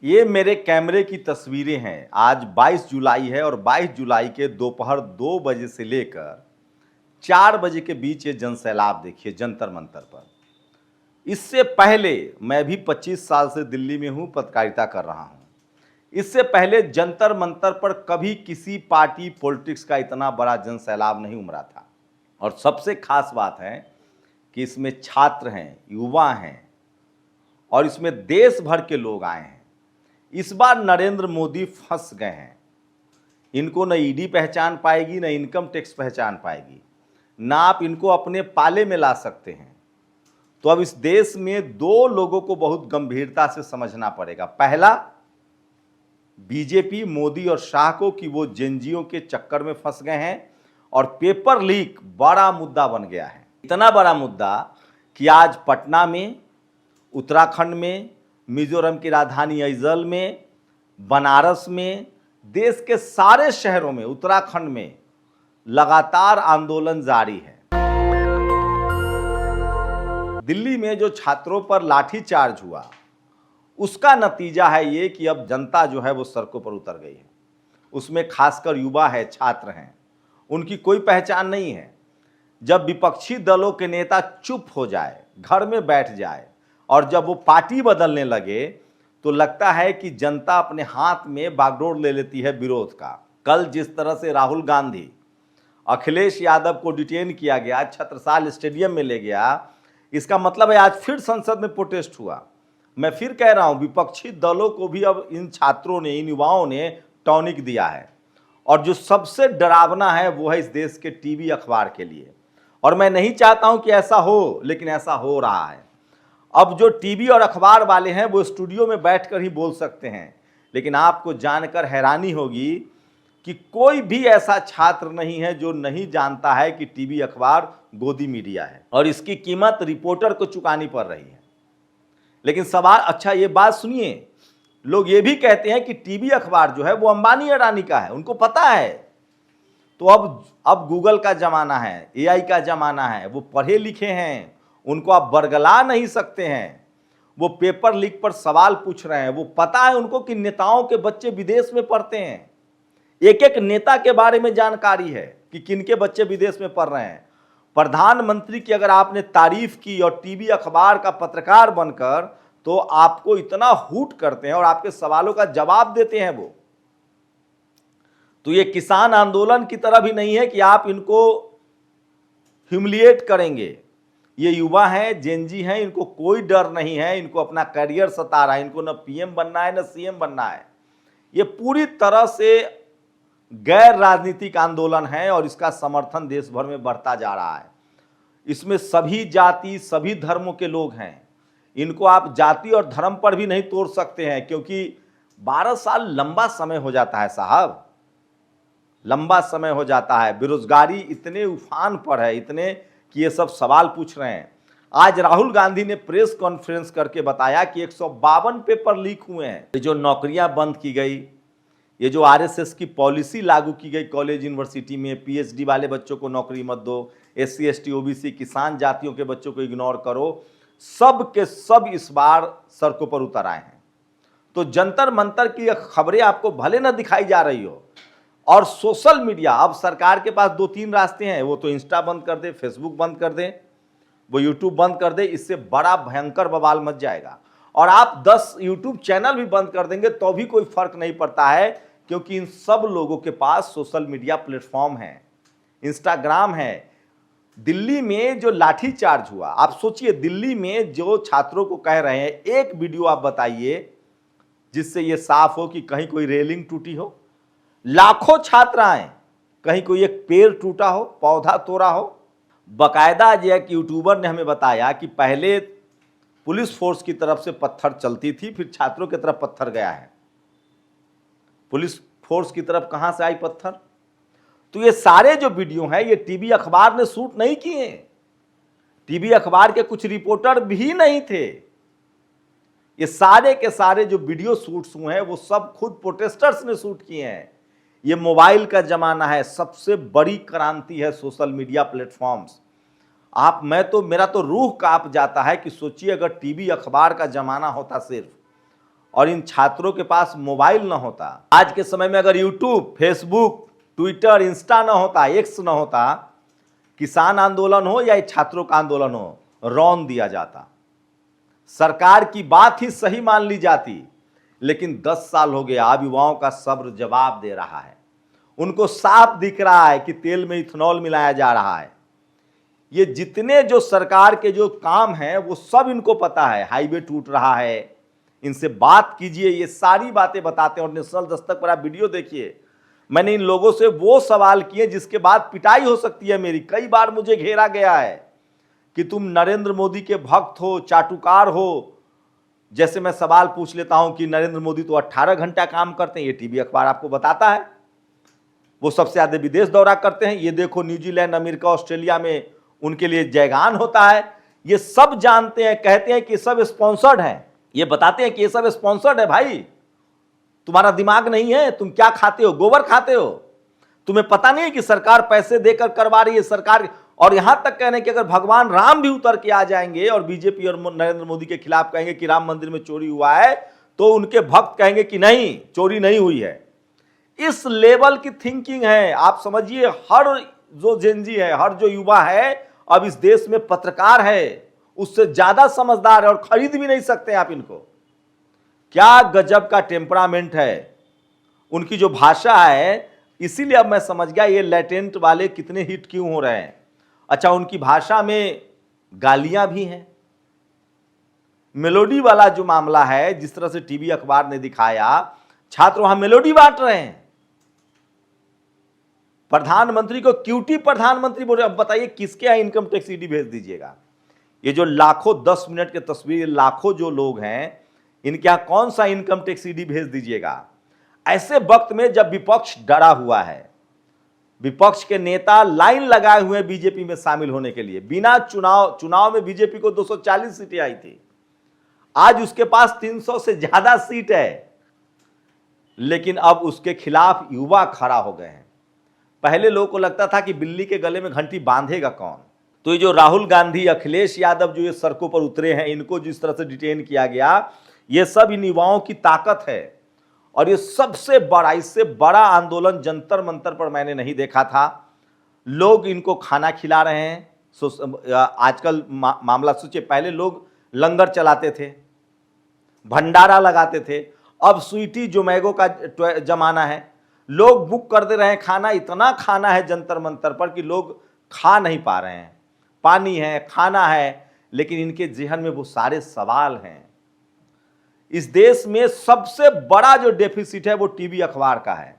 ये मेरे कैमरे की तस्वीरें हैं। आज 22 जुलाई है और 22 जुलाई के दोपहर 2 बजे से लेकर 4 बजे के बीच ये जनसैलाब देखिए जंतर मंतर पर। इससे पहले मैं भी 25 साल से दिल्ली में हूं, पत्रकारिता कर रहा हूं। इससे पहले जंतर मंतर पर कभी किसी पार्टी पॉलिटिक्स का इतना बड़ा जनसैलाब नहीं उमड़ा था। और सबसे खास बात है कि इसमें छात्र हैं, युवा हैं और इसमें देश भर के लोग आए हैं। इस बार नरेंद्र मोदी फंस गए हैं। इनको न ईडी पहचान पाएगी, न इनकम टैक्स पहचान पाएगी, ना आप इनको अपने पाले में ला सकते हैं। तो अब इस देश में दो लोगों को बहुत गंभीरता से समझना पड़ेगा। पहला, बीजेपी मोदी और शाह को कि वो जेएनजीओ के चक्कर में फंस गए हैं और पेपर लीक बड़ा मुद्दा बन गया है। इतना बड़ा मुद्दा कि आज पटना में, उत्तराखंड में, मिजोरम की राजधानी अइजल में, बनारस में, देश के सारे शहरों में, उत्तराखंड में लगातार आंदोलन जारी है। दिल्ली में जो छात्रों पर लाठीचार्ज हुआ उसका नतीजा है ये कि अब जनता जो है वो सड़कों पर उतर गई है। उसमें खासकर युवा है, छात्र हैं, उनकी कोई पहचान नहीं है। जब विपक्षी दलों के नेता चुप हो जाए, घर में बैठ जाए और जब वो पार्टी बदलने लगे तो लगता है कि जनता अपने हाथ में बागडोर ले लेती है विरोध का। कल जिस तरह से राहुल गांधी अखिलेश यादव को डिटेन किया गया, छत्रसाल स्टेडियम में ले गया, इसका मतलब है आज फिर संसद में प्रोटेस्ट हुआ। मैं फिर कह रहा हूं, विपक्षी दलों को भी अब इन छात्रों ने, इन युवाओं ने टॉनिक दिया है। और जो सबसे डरावना है वो है इस देश के टीवी अखबार के लिए। और मैं नहीं चाहता हूं कि ऐसा हो, लेकिन ऐसा हो रहा है। अब जो टीवी और अखबार वाले हैं वो स्टूडियो में बैठकर ही बोल सकते हैं, लेकिन आपको जानकर हैरानी होगी कि कोई भी ऐसा छात्र नहीं है जो नहीं जानता है कि टीवी अखबार गोदी मीडिया है और इसकी कीमत रिपोर्टर को चुकानी पड़ रही है। लेकिन सवाल, अच्छा ये बात सुनिए, लोग ये भी कहते हैं कि टीवी अखबार जो है वो अंबानी अडानी का है, उनको पता है। तो अब गूगल का जमाना है, एआई का जमाना है, वो पढ़े लिखे हैं, उनको आप बरगला नहीं सकते हैं। वो पेपर लीक पर सवाल पूछ रहे हैं, वो पता है उनको कि नेताओं के बच्चे विदेश में पढ़ते हैं। एक एक नेता के बारे में जानकारी है कि किनके बच्चे विदेश में पढ़ रहे हैं। प्रधानमंत्री की अगर आपने तारीफ की और टीवी अखबार का पत्रकार बनकर, तो आपको इतना हूट करते हैं और आपके सवालों का जवाब देते हैं वो। तो ये किसान आंदोलन की तरह भी नहीं है कि आप इनको ह्यूमिलिएट करेंगे। ये युवा हैं, जेनजी हैं, इनको कोई डर नहीं है, इनको अपना करियर सता रहा है, इनको न पीएम बनना है न सीएम बनना है। ये पूरी तरह से गैर राजनीतिक आंदोलन है और इसका समर्थन देश भर में बढ़ता जा रहा है। इसमें सभी जाति, सभी धर्मों के लोग हैं। इनको आप जाति और धर्म पर भी नहीं तोड़ सकते हैं, क्योंकि 12 साल लंबा समय हो जाता है साहब, लंबा समय हो जाता है। बेरोजगारी इतने उफान पर है, इतने कि ये सब सवाल पूछ रहे हैं। आज राहुल गांधी ने प्रेस कॉन्फ्रेंस करके बताया कि 152 पेपर लीक हुए हैं। ये जो नौकरियां बंद की गई, ये जो आरएसएस की पॉलिसी लागू की गई कॉलेज यूनिवर्सिटी में, पीएचडी वाले बच्चों को नौकरी मत दो, एससी एसटी ओबीसी किसान जातियों के बच्चों को इग्नोर करो, सब के सब इस बार सड़कों पर उतर आए हैं। तो जंतर मंतर की खबरें आपको भले न दिखाई जा रही हो, और सोशल मीडिया, अब सरकार के पास 2-3 रास्ते हैं। वो तो इंस्टा बंद कर दे, फेसबुक बंद कर दे, वो यूट्यूब बंद कर दे, इससे बड़ा भयंकर बवाल मच जाएगा। और आप 10 यूट्यूब चैनल भी बंद कर देंगे तो भी कोई फर्क नहीं पड़ता है, क्योंकि इन सब लोगों के पास सोशल मीडिया प्लेटफॉर्म है, इंस्टाग्राम है। दिल्ली में जो लाठीचार्ज हुआ, आप सोचिए, दिल्ली में जो छात्रों को कह रहे हैं, एक वीडियो आप बताइए जिससे ये साफ हो कि कहीं कोई रेलिंग टूटी हो। लाखों छात्र आए, कहीं कोई एक पेड़ टूटा हो, पौधा तोड़ा हो। बकायदा एक यूट्यूबर ने हमें बताया कि पहले पुलिस फोर्स की तरफ से पत्थर चलती थी, फिर छात्रों की तरफ पत्थर गया है। पुलिस फोर्स की तरफ कहां से आई पत्थर? तो ये सारे जो वीडियो हैं ये टीवी अखबार ने शूट नहीं किए। टीवी अखबार के कुछ रिपोर्टर भी नहीं थे। ये सारे के सारे जो वीडियो शूट्स हुए हैं वो सब खुद प्रोटेस्टर्स ने शूट किए हैं। ये मोबाइल का जमाना है, सबसे बड़ी क्रांति है सोशल मीडिया प्लेटफॉर्म्स। मेरा तो रूह कांप जाता है कि सोचिए अगर टीवी अखबार का जमाना होता सिर्फ, और इन छात्रों के पास मोबाइल न होता, आज के समय में अगर यूट्यूब, फेसबुक, ट्विटर, इंस्टा न होता, एक्स न होता, किसान आंदोलन हो या छात्रों का आंदोलन हो, रौन दिया जाता, सरकार की बात ही सही मान ली जाती। लेकिन 10 साल हो गया, अब युवाओं का सब्र जवाब दे रहा है। उनको साफ दिख रहा है कि तेल में इथेनॉल मिलाया जा रहा है। ये जितने जो सरकार के जो काम हैं वो सब इनको पता है। हाईवे टूट रहा है, इनसे बात कीजिए, ये सारी बातें बताते हैं। और नेशनल दस्तक पर आप वीडियो देखिए, मैंने इन लोगों से वो सवाल किए जिसके बाद पिटाई हो सकती है मेरी। कई बार मुझे घेरा गया है कि तुम नरेंद्र मोदी के भक्त हो, चाटुकार हो। जैसे मैं सवाल पूछ लेता हूं कि नरेंद्र मोदी तो 18 घंटा काम करते हैं, ये टीवी अखबार आपको बताता है। वो सबसे ज्यादा विदेश दौरा करते हैं, ये देखो न्यूजीलैंड, अमेरिका, ऑस्ट्रेलिया में उनके लिए जयगान होता है। ये सब जानते हैं, कहते हैं कि सब स्पॉन्सर्ड है, ये बताते हैं कि ये सब स्पॉन्सर्ड है। भाई तुम्हारा दिमाग नहीं है, तुम क्या खाते हो? गोबर खाते हो? तुम्हें पता नहीं है कि सरकार पैसे देकर करवा रही है सरकार। और यहां तक कहने कि अगर भगवान राम भी उतर के आ जाएंगे और बीजेपी और नरेंद्र मोदी के खिलाफ कहेंगे कि राम मंदिर में चोरी हुआ है, तो उनके भक्त कहेंगे कि नहीं, चोरी नहीं हुई है। इस लेवल की थिंकिंग है। आप समझिए, हर जो जेनजी है, हर जो युवा है अब इस देश में पत्रकार है, उससे ज्यादा समझदार है और खरीद भी नहीं सकते आप इनको। क्या गजब का टेम्परामेंट है, उनकी जो भाषा है। इसीलिए अब मैं समझ गया ये लेटेंट वाले कितने हिट क्यों हो रहे हैं। अच्छा, उनकी भाषा में गालियां भी हैं। मेलोडी वाला जो मामला है, जिस तरह से टीवी अखबार ने दिखाया, छात्र वहां मेलोडी बांट रहे हैं, प्रधानमंत्री को क्यूटी प्रधानमंत्री बोल रहे। अब बताइए किसके यहां इनकम टैक्स ईडी भेज दीजिएगा? ये जो लाखों 10 मिनट के तस्वीर, लाखों जो लोग हैं, इनके यहां कौन सा इनकम टैक्स ईडी भेज दीजिएगा? ऐसे वक्त में जब विपक्ष डरा हुआ है, विपक्ष के नेता लाइन लगाए हुए बीजेपी में शामिल होने के लिए। बिना चुनाव में बीजेपी को 240 सीटें आई थी, आज उसके पास 300 से ज्यादा सीट है। लेकिन अब उसके खिलाफ युवा खड़ा हो गए हैं। पहले लोगों को लगता था कि बिल्ली के गले में घंटी बांधेगा कौन। तो ये जो राहुल गांधी, अखिलेश यादव जो ये सड़कों पर उतरे हैं, इनको जिस तरह से डिटेन किया गया, ये सब इन युवाओं की ताकत है। और ये सबसे बड़ा, इससे बड़ा आंदोलन जंतर मंतर पर मैंने नहीं देखा था। लोग इनको खाना खिला रहे हैं। आजकल मामला सोचिए, पहले लोग लंगर चलाते थे, भंडारा लगाते थे, अब स्वीटी जोमैगो का जमाना है। लोग बुक कर दे रहे हैं खाना, इतना खाना है जंतर मंतर पर कि लोग खा नहीं पा रहे हैं। पानी है, खाना है, लेकिन इनके जेहन में वो सारे सवाल हैं। इस देश में सबसे बड़ा जो डेफिसिट है वो टीवी अखबार का है।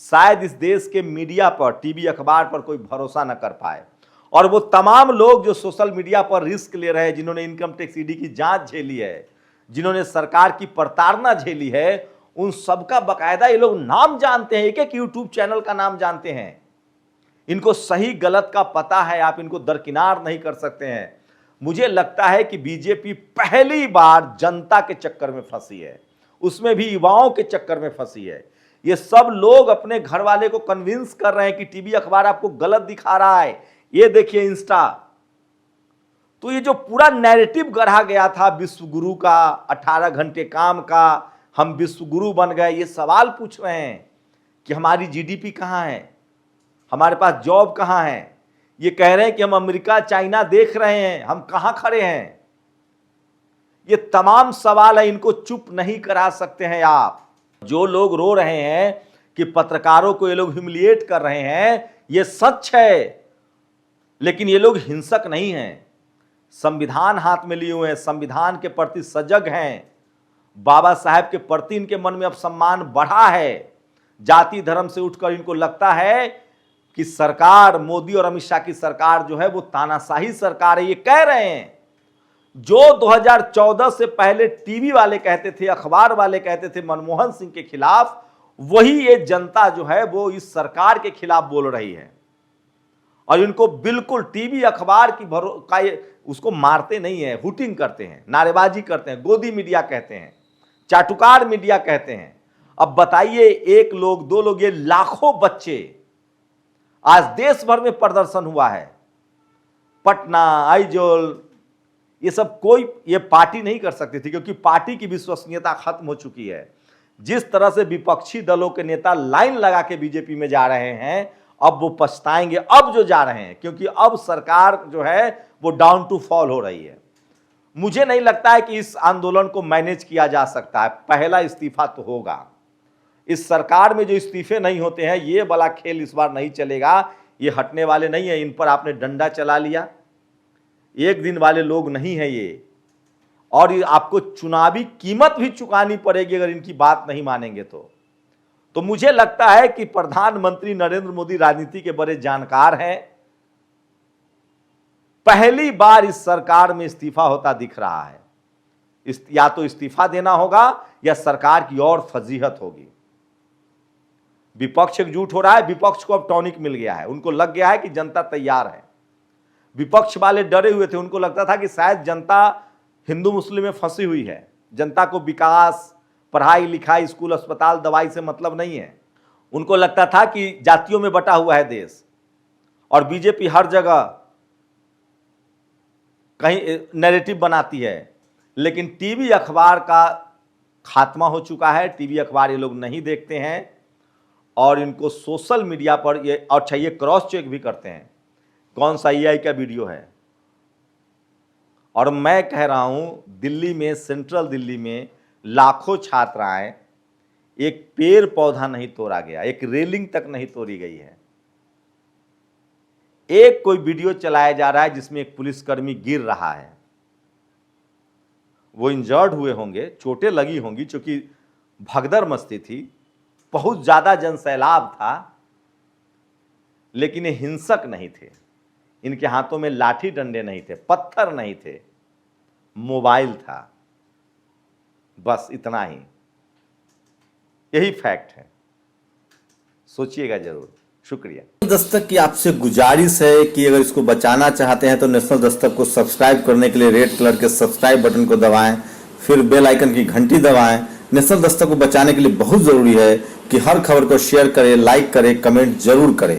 शायद इस देश के मीडिया पर, टीवी अखबार पर कोई भरोसा न कर पाए। और वो तमाम लोग जो सोशल मीडिया पर रिस्क ले रहे हैं, जिन्होंने इनकम टैक्स ईडी की जांच झेली है, जिन्होंने सरकार की प्रताड़ना झेली है, उन सबका बकायदा ये लोग नाम जानते हैं। एक एक यूट्यूब चैनल का नाम जानते हैं। इनको सही गलत का पता है, आप इनको दरकिनार नहीं कर सकते हैं। मुझे लगता है कि बीजेपी पहली बार जनता के चक्कर में फंसी है, उसमें भी युवाओं के चक्कर में फंसी है। ये सब लोग अपने घर वाले को कन्विंस कर रहे हैं कि टीवी अखबार आपको गलत दिखा रहा है, ये देखिए इंस्टा। तो ये जो पूरा नैरेटिव गढ़ा गया था विश्व गुरु का, 18 घंटे काम का, हम विश्व गुरु बन गए, ये सवाल पूछ रहे हैं कि हमारी जीडीपी कहाँ है, हमारे पास जॉब कहाँ है। ये कह रहे हैं कि हम अमेरिका, चाइना देख रहे हैं, हम कहां खड़े हैं। ये तमाम सवाल है, इनको चुप नहीं करा सकते हैं आप। जो लोग रो रहे हैं कि पत्रकारों को ये लोग ह्यूमिलिएट कर रहे हैं, ये सच है। लेकिन ये लोग हिंसक नहीं हैं, संविधान हाथ में लिए हुए हैं, संविधान के प्रति सजग हैं। बाबा साहेब के प्रति इनके मन में अब सम्मान बढ़ा है। जाति धर्म से उठकर इनको लगता है कि सरकार, मोदी और अमित शाह की सरकार जो है वो तानाशाही सरकार है। ये कह रहे हैं जो 2014 से पहले टीवी वाले कहते थे, अखबार वाले कहते थे मनमोहन सिंह के खिलाफ, वही ये जनता जो है वो इस सरकार के खिलाफ बोल रही है। और इनको बिल्कुल टीवी अखबार की उसको मारते नहीं है, हुटिंग करते हैं, नारेबाजी करते हैं, गोदी मीडिया कहते हैं, चाटुकार मीडिया कहते हैं। अब बताइए, एक लोग, दो लोग, ये लाखों बच्चे, आज देश भर में प्रदर्शन हुआ है, पटना, आइजोल, ये सब कोई ये पार्टी नहीं कर सकती थी, क्योंकि पार्टी की विश्वसनीयता खत्म हो चुकी है। जिस तरह से विपक्षी दलों के नेता लाइन लगा के बीजेपी में जा रहे हैं, अब वो पछताएंगे, अब जो जा रहे हैं, क्योंकि अब सरकार जो है वो डाउन टू फॉल हो रही है। मुझे नहीं लगता है कि इस आंदोलन को मैनेज किया जा सकता है। पहला इस्तीफा तो होगा। इस सरकार में जो इस्तीफे नहीं होते हैं, ये वाला खेल इस बार नहीं चलेगा। ये हटने वाले नहीं है, इन पर आपने डंडा चला लिया, एक दिन वाले लोग नहीं है ये। और ये आपको चुनावी कीमत भी चुकानी पड़ेगी अगर इनकी बात नहीं मानेंगे तो मुझे लगता है कि प्रधानमंत्री नरेंद्र मोदी राजनीति के बड़े जानकार हैं। पहली बार इस सरकार में इस्तीफा होता दिख रहा है। या तो इस्तीफा देना होगा या सरकार की और फजीहत होगी। विपक्ष एकजुट हो रहा है, विपक्ष को अब टॉनिक मिल गया है, उनको लग गया है कि जनता तैयार है। विपक्ष वाले डरे हुए थे, उनको लगता था कि शायद जनता हिंदू मुस्लिम में फंसी हुई है, जनता को विकास, पढ़ाई लिखाई, स्कूल अस्पताल, दवाई से मतलब नहीं है। उनको लगता था कि जातियों में बटा हुआ है देश और बीजेपी हर जगह कहीं नैरेटिव बनाती है। लेकिन टीवी अखबार का खात्मा हो चुका है, टीवी अखबार ये लोग नहीं देखते हैं और इनको सोशल मीडिया पर ये अच्छा ये क्रॉस चेक भी करते हैं कौन सा AI का वीडियो है। और मैं कह रहा हूं, दिल्ली में, सेंट्रल दिल्ली में लाखों छात्र आए, एक पेड़ पौधा नहीं तोड़ा गया, एक रेलिंग तक नहीं तोड़ी गई है। एक कोई वीडियो चलाया जा रहा है जिसमें एक पुलिसकर्मी गिर रहा है, वो इंजर्ड हुए होंगे, चोटें लगी होंगी, क्योंकि भगदड़ मस्ती थी, बहुत ज्यादा जनसैलाब था, लेकिन ये हिंसक नहीं थे। इनके हाथों में लाठी डंडे नहीं थे, पत्थर नहीं थे, मोबाइल था, बस इतना ही। यही फैक्ट है, सोचिएगा जरूर। शुक्रिया। दस्तक की आपसे गुजारिश है कि अगर इसको बचाना चाहते हैं तो नेशनल दस्तक को सब्सक्राइब करने के लिए रेड कलर के सब्सक्राइब बटन को दबाएं, फिर बेल आइकन की घंटी दबाएं। नेशनल दस्तक को बचाने के लिए बहुत जरूरी है कि हर खबर को शेयर करें, लाइक करें, कमेंट जरूर करें।